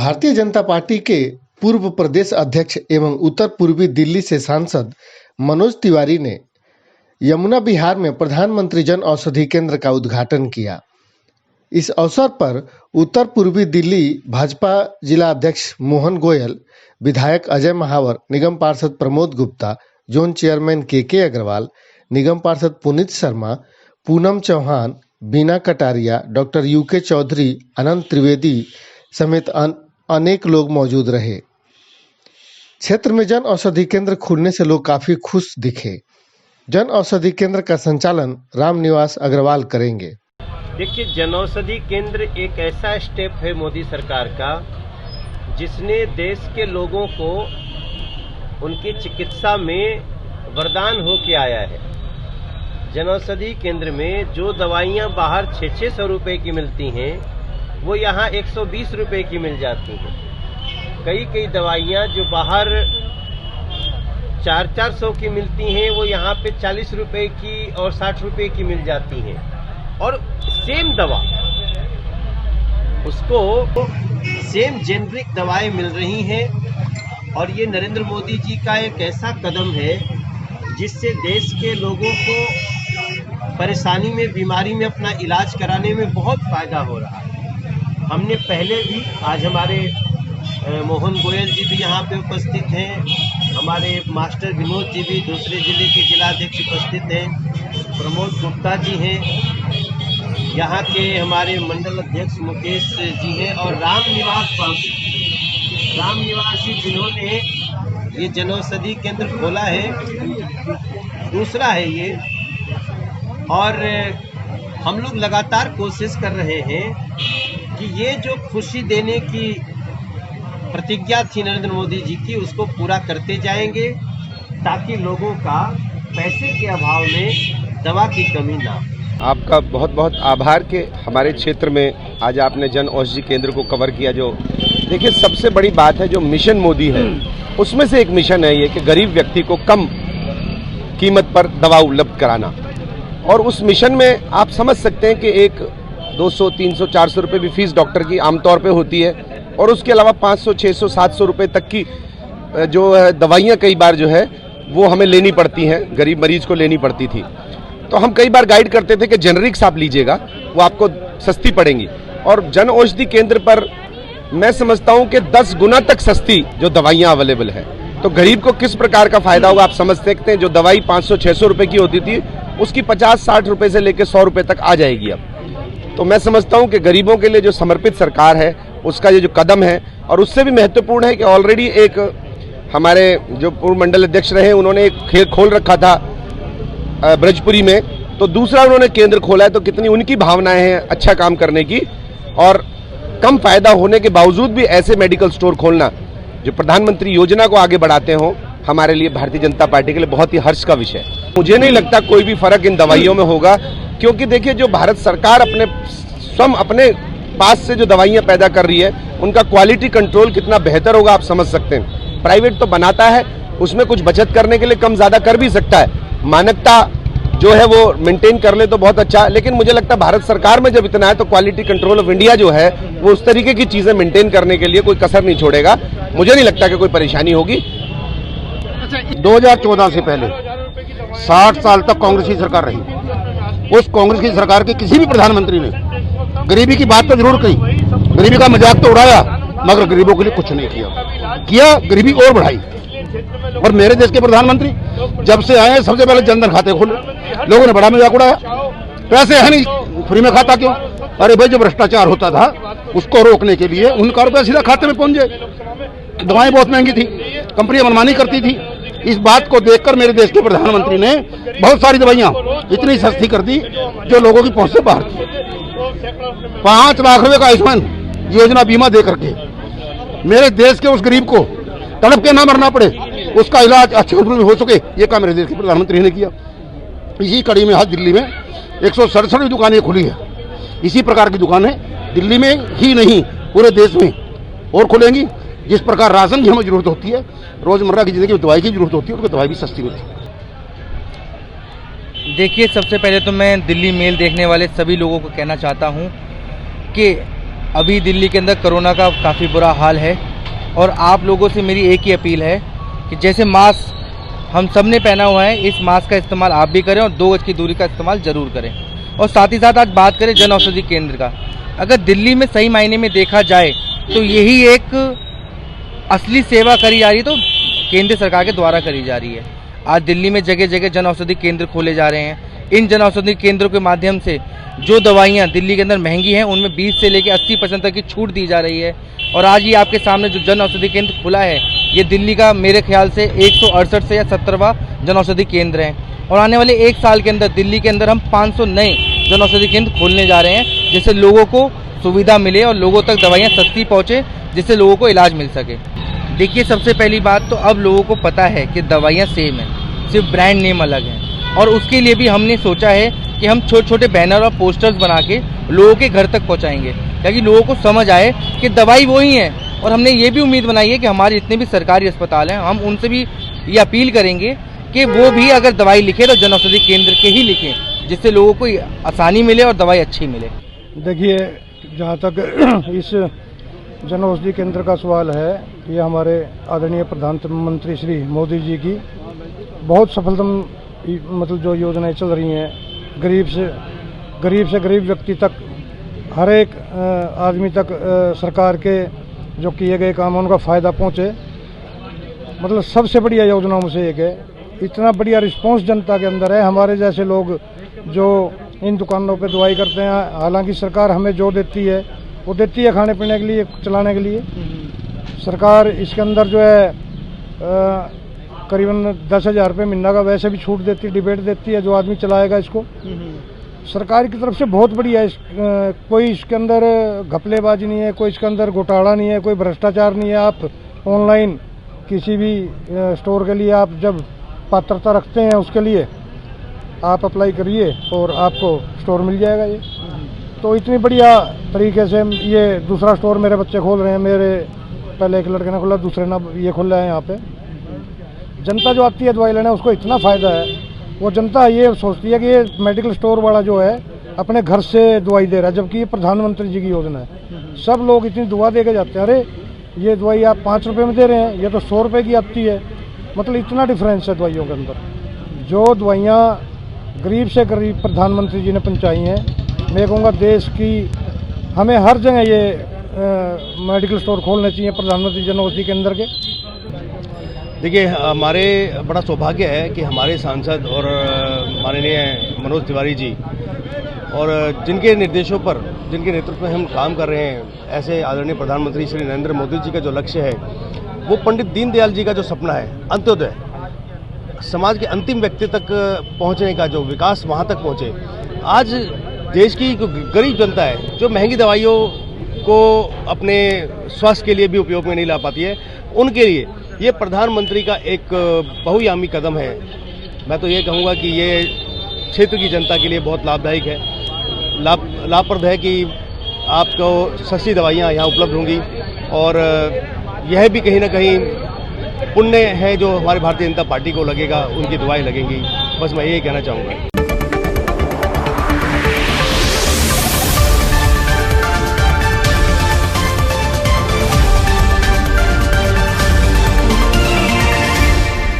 Bharatiya Janata party के पूर्व प्रदेश अध्यक्ष एवं उत्तर पूर्वी दिल्ली से सांसद मनोज तिवारी ने यमुना विहार में प्रधानमंत्री जन औषधि केंद्र का उद्घाटन किया। इस अवसर पर उत्तर पूर्वी दिल्ली भाजपा जिला अध्यक्ष मोहन गोयल, विधायक अजय महावर, निगम पार्षद प्रमोद गुप्ता, जोन चेयरमैन के अग्रवाल, निगम पार्षद पुनीत शर्मा, पूनम चौहान, बीना कटारिया, डॉक्टर यूके चौधरी, अनंत त्रिवेदी समेत अनेक लोग मौजूद रहे। क्षेत्र में जन औषधि केंद्र खुलने से लोग काफी खुश दिखे। जन औषधि केंद्र का संचालन रामनिवास अग्रवाल करेंगे। देखिए, जनौषधि केंद्र एक ऐसा स्टेप है मोदी सरकार का जिसने देश के लोगों को उनकी चिकित्सा में वरदान होके आया है। जनौषधि केंद्र में जो दवाइयां बाहर 600 रुपए की मिलती हैं, वो यहाँ 120 रुपए की मिल जाती हैं। कई दवाइयां जो बाहर 400 की मिलती हैं, वो यहाँ पे 40 रुपए की और 60 रुपए की मिल जाती हैं। और सेम दवा, उसको सेम जेनरिक दवाएं मिल रही हैं। और ये नरेंद्र मोदी जी का एक ऐसा कदम है जिससे देश के लोगों को परेशानी में, बीमारी में अपना इलाज कराने में बहुत फायदा हो रहा है। हमने पहले भी, आज हमारे मोहन गोयल जी भी यहाँ पे उपस्थित हैं, हमारे मास्टर विनोद जी भी दूसरे जिले के जिलाध्यक्ष उपस्थित हैं, प्रमोद गुप्ता जी हैं, यहाँ के हमारे मंडल अध्यक्ष मुकेश जी हैं, और रामनिवास जी जिन्होंने ये जनौषधि केंद्र खोला है, दूसरा है ये। और हम लोग लगातार कोशिश कर रहे हैं कि ये जो खुशी देने की प्रतिज्ञा थी नरेंद्र मोदी जी की, उसको पूरा करते जाएंगे ताकि लोगों का पैसे के अभाव में दवा की कमी ना हो। आपका बहुत बहुत आभार कि हमारे क्षेत्र में आज आपने जन औषधि केंद्र को कवर किया। जो देखिए, सबसे बड़ी बात है, जो मिशन मोदी है उसमें से एक मिशन है ये कि गरीब व्यक्ति को कम कीमत पर दवा उपलब्ध कराना। और उस मिशन में आप समझ सकते हैं कि एक 200, 300, 400 रुपये भी फीस डॉक्टर की आमतौर पे होती है, और उसके अलावा 500, 600, 700 रुपये तक की जो है दवाइयाँ कई बार जो है वो हमें लेनी पड़ती हैं, गरीब मरीज को लेनी पड़ती थी। तो हम कई बार गाइड करते थे कि जेनरिक्स आप लीजिएगा, वो आपको सस्ती पड़ेंगी। और जन औषधि केंद्र पर मैं समझता हूँ कि 10 गुना तक सस्ती जो दवाइयाँ अवेलेबल है, तो गरीब को किस प्रकार का फायदा होगा आप समझ सकते हैं। जो दवाई 500, 600 रुपये की होती थी, उसकी 50, 60 रुपये से लेकर 100 रुपये तक आ जाएगी अब। तो मैं समझता हूँ कि गरीबों के लिए जो समर्पित सरकार है, उसका ये जो कदम है, और उससे भी महत्वपूर्ण है कि ऑलरेडी एक हमारे जो पूर्व मंडल अध्यक्ष रहे, उन्होंने एक खेल खोल रखा था ब्रजपुरी में, तो दूसरा उन्होंने केंद्र खोला है। तो कितनी उनकी भावनाएं हैं अच्छा काम करने की, और कम फायदा होने के बावजूद भी ऐसे मेडिकल स्टोर खोलना जो प्रधानमंत्री योजना को आगे बढ़ाते हों, हमारे लिए भारतीय जनता पार्टी के लिए बहुत ही हर्ष का विषय है। मुझे नहीं लगता कोई भी फर्क इन दवाइयों में होगा, क्योंकि देखिए, जो भारत सरकार अपने पास से जो दवाइयां पैदा कर रही है, उनका क्वालिटी कंट्रोल कितना बेहतर होगा आप समझ सकते हैं। प्राइवेट तो बनाता है, उसमें कुछ बचत करने के लिए कम ज्यादा कर भी सकता है, मानकता जो है वो मेंटेन कर ले तो बहुत अच्छा। लेकिन मुझे लगता है भारत सरकार में जब इतना है, तो क्वालिटी कंट्रोल ऑफ इंडिया जो है वो उस तरीके की चीजें मेंटेन करने के लिए कोई कसर नहीं छोड़ेगा। मुझे नहीं लगता कि कोई परेशानी होगी। 2014 से पहले 60 साल तक कांग्रेस की सरकार रही। उस कांग्रेस की सरकार के किसी भी प्रधानमंत्री ने गरीबी की बात तो जरूर कही, गरीबी का मजाक तो उड़ाया, मगर गरीबों के लिए कुछ नहीं किया, गरीबी और बढ़ाई। और मेरे देश के प्रधानमंत्री जब से आए, सबसे पहले जनधन खाते खोले, लोगों ने बड़ा मजाक उड़ाया, पैसे है नहीं, फ्री में खाता क्यों? अरे भाई, जो भ्रष्टाचार होता था उसको रोकने के लिए उनका रुपया सीधा खाते में पहुंच जाए। दवाएं बहुत महंगी थी, कंपनियां मनमानी करती थी। इस बात को देखकर मेरे देश के प्रधानमंत्री ने बहुत सारी दवाइयां इतनी सस्ती कर दी जो लोगों की पहुंच से बाहर थी। 5 लाख रुपए का आयुष्मान योजना बीमा दे करके मेरे देश के उस गरीब को तड़प के ना मरना पड़े, उसका इलाज अच्छे रूप में हो सके, ये काम मेरे देश के प्रधानमंत्री ने किया। इसी कड़ी में आज दिल्ली में 167 दुकानें खुली है। इसी प्रकार की दुकानें दिल्ली में ही नहीं, पूरे देश में और खुलेंगी। जिस प्रकार राशन की हमें जरूरत होती है, रोजमर्रा की जिंदगी में दवाई की जरूरत होती है, उनको दवाई भी सस्ती मिलती है। देखिए, सबसे पहले तो मैं दिल्ली मेल देखने वाले सभी लोगों को कहना चाहता हूं कि अभी दिल्ली के अंदर कोरोना का काफ़ी बुरा हाल है और आप लोगों से मेरी एक ही अपील है कि जैसे मास्क हम सब ने पहना हुआ है, इस मास्क का इस्तेमाल आप भी करें और 2 गज की दूरी का इस्तेमाल ज़रूर करें। और साथ ही साथ आज बात करें जन औषधि केंद्र का, अगर दिल्ली में सही मायने में देखा जाए तो यही एक असली सेवा करी जा रही है, तो केंद्र सरकार के द्वारा करी जा रही है। आज दिल्ली में जगह जगह जन औषधि केंद्र खोले जा रहे हैं। इन जन औषधि केंद्रों के माध्यम से जो दवाइयाँ दिल्ली के अंदर महंगी हैं उनमें 20 से लेकर 80% तक की छूट दी जा रही है। और आज ये आपके सामने जो जन औषधि केंद्र खुला है, ये दिल्ली का मेरे ख्याल से 168 से या 70वां जन औषधि केंद्र है। और आने वाले 1 साल के अंदर दिल्ली के अंदर हम 500 नए जन औषधि केंद्र खोलने जा रहे हैं, जिससे लोगों को सुविधा मिले और लोगों तक दवाइयाँ सस्ती पहुँचे, जिससे लोगों को इलाज मिल सके। देखिए, सबसे पहली बात तो अब लोगों को पता है कि दवाइयाँ सेम है, सिर्फ ब्रांड नेम अलग है। और उसके लिए भी हमने सोचा है कि हम छोटे छोटे बैनर और पोस्टर्स बना के लोगों के घर तक पहुंचाएंगे, ताकि लोगों को समझ आए कि दवाई वही है। और हमने ये भी उम्मीद बनाई है कि हमारे जितने भी सरकारी अस्पताल हैं, हम उनसे भी ये अपील करेंगे कि वो भी अगर दवाई लिखे तो जन औषधि केंद्र के ही लिखें, जिससे लोगों को आसानी मिले और दवाई अच्छी मिले। देखिए, जहाँ तक इस जन औषधि केंद्र का सवाल है, ये हमारे आदरणीय प्रधानमंत्री श्री मोदी जी की बहुत सफलतम मतलब जो योजनाएं चल रही हैं, गरीब से गरीब व्यक्ति तक, हर एक आदमी तक सरकार के जो किए गए काम उनका फ़ायदा पहुंचे, मतलब सबसे बढ़िया योजनाओं में से एक है। इतना बढ़िया रिस्पांस जनता के अंदर है। हमारे जैसे लोग जो इन दुकानों पे दवाई करते हैं, हालांकि सरकार हमें जो देती है वो देती है खाने पीने के लिए, चलाने के लिए। सरकार इसके अंदर जो है करीबन 10,000 रुपये महीना का वैसे भी छूट देती है, डिबेट देती है, जो आदमी चलाएगा इसको। सरकार की तरफ से बहुत बढ़िया है। कोई इसके अंदर घपलेबाजी नहीं है, कोई इसके अंदर घोटाला नहीं है, कोई भ्रष्टाचार नहीं है। आप ऑनलाइन किसी भी स्टोर के लिए आप जब पात्रता रखते हैं, उसके लिए आप अप्लाई करिए और आपको स्टोर मिल जाएगा। ये तो इतनी बढ़िया तरीके से ये दूसरा स्टोर मेरे बच्चे खोल रहे हैं। मेरे पहले एक लड़के ने खोला, दूसरे ने ये खोला है। यहाँ पे जनता जो आती है दवाई लेने, उसको इतना फ़ायदा है। वो जनता ये सोचती है कि ये मेडिकल स्टोर वाला जो है अपने घर से दवाई दे रहा है, जबकि ये प्रधानमंत्री जी की योजना है। सब लोग इतनी दुआ दे के जाते हैं, अरे ये दवाई आप 5 रुपये में दे रहे हैं, ये तो 100 रुपये की आती है। मतलब इतना डिफरेंस है दवाइयों के अंदर। जो दवाइयाँ गरीब से गरीब प्रधानमंत्री जी ने पहुँचाई हैं, मैं कहूँगा देश की हमें हर जगह ये मेडिकल स्टोर खोलने चाहिए प्रधानमंत्री जन औषधि केंद्र के। देखिए, हमारे बड़ा सौभाग्य है कि हमारे सांसद और माननीय मनोज तिवारी जी और जिनके निर्देशों पर, जिनके नेतृत्व में हम काम कर रहे हैं, ऐसे आदरणीय प्रधानमंत्री श्री नरेंद्र मोदी जी का जो लक्ष्य है, वो पंडित दीनदयाल जी का जो सपना है, अंत्योदय, समाज के अंतिम व्यक्ति तक पहुंचने का, जो विकास वहां तक पहुंचे। आज देश की गरीब जनता है जो महंगी दवाइयों को अपने स्वास्थ्य के लिए भी उपयोग में नहीं ला पाती है, उनके लिए ये प्रधानमंत्री का एक बहुआयामी कदम है। मैं तो ये कहूँगा कि ये क्षेत्र की जनता के लिए बहुत लाभदायक है, लाभप्रद है कि आपको सस्ती दवाइयाँ यहाँ उपलब्ध होंगी। और यह भी कहीं ना कहीं पुण्य है जो हमारी भारतीय जनता पार्टी को लगेगा, उनकी दुआएं लगेंगी। बस मैं यही कहना चाहूँगा।